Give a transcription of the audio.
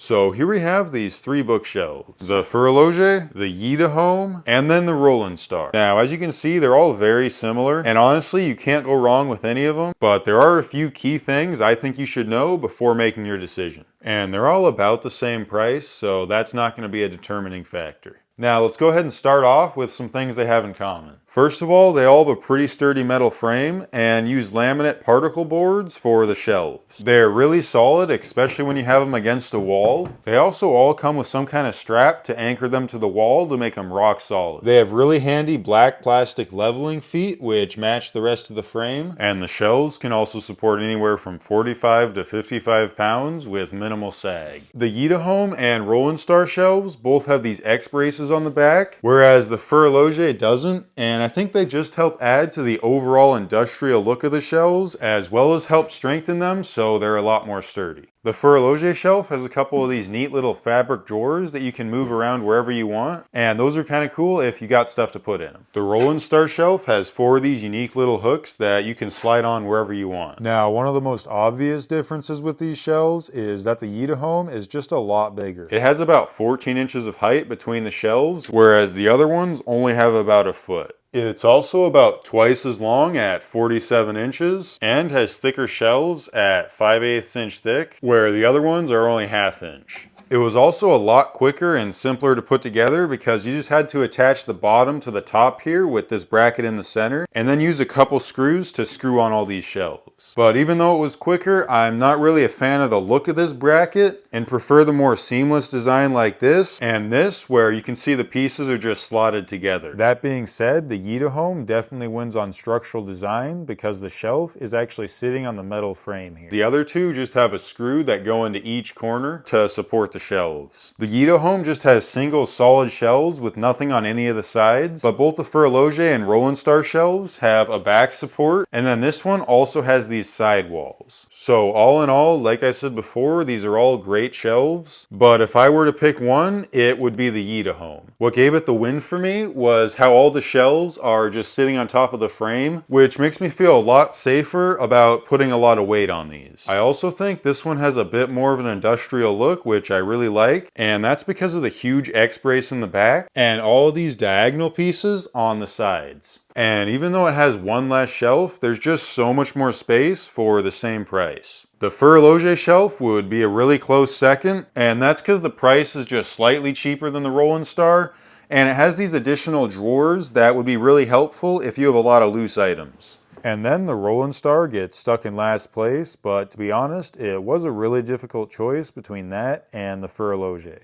So here we have these three bookshelves. The Horloge, the Yida Home, and then the Rolling Star. Now, as you can see, they're all very similar, and honestly, you can't go wrong with any of them, but there are a few key things I think you should know before making your decision. And they're all about the same price, so that's not going to be a determining factor. Now, let's go ahead and start off with some things they have in common. First of all, they all have a pretty sturdy metal frame and use laminate particle boards for the shelves. They're really solid, especially when you have them against a wall. They also all come with some kind of strap to anchor them to the wall to make them rock solid. They have really handy black plastic leveling feet, which match the rest of the frame. And the shelves can also support anywhere from 45 to 55 pounds with minimal sag. The Yida Home and Rolling Star shelves both have these X braces on the back, whereas the Horloge doesn't, and I think they just help add to the overall industrial look of the shelves, as well as help strengthen them so they're a lot more sturdy. The Horloge shelf has a couple of these neat little fabric drawers that you can move around wherever you want, and those are kind of cool if you got stuff to put in them. The Rolling Star shelf has 4 of these unique little hooks that you can slide on wherever you want. Now, one of the most obvious differences with these shelves is that the Yida Home is just a lot bigger. It has about 14 inches of height between the shelves, whereas the other ones only have about a foot. It's also about twice as long at 47 inches and has thicker shelves at 5/8 inch thick, where the other ones are only 1/2 inch. It was also a lot quicker and simpler to put together because you just had to attach the bottom to the top here with this bracket in the center and then use a couple screws to screw on all these shelves. But even though it was quicker, I'm not really a fan of the look of this bracket and prefer the more seamless design like this and this, where you can see the pieces are just slotted together. That being said, the Yida Home definitely wins on structural design because the shelf is actually sitting on the metal frame here. The other two just have a screw that go into each corner to support the shelves. The Yida Home just has single solid shelves with nothing on any of the sides, but both the Horloge and Rolling Star shelves have a back support, and then this one also has these side walls. So all in all, like I said before, these are all great shelves, but if I were to pick one, it would be the Yida Home. What gave it the win for me was how all the shelves are just sitting on top of the frame, which makes me feel a lot safer about putting a lot of weight on these. I also think this one has a bit more of an industrial look, which I really like, and that's because of the huge X brace in the back and all of these diagonal pieces on the sides. And even though it has one less shelf, there's just so much more space for the same price. The Horloge shelf would be a really close second, and that's because the price is just slightly cheaper than the Rolling Star, and it has these additional drawers that would be really helpful if you have a lot of loose items. And then the Rolling Star gets stuck in last place, but to be honest, it was a really difficult choice between that and the Horloge.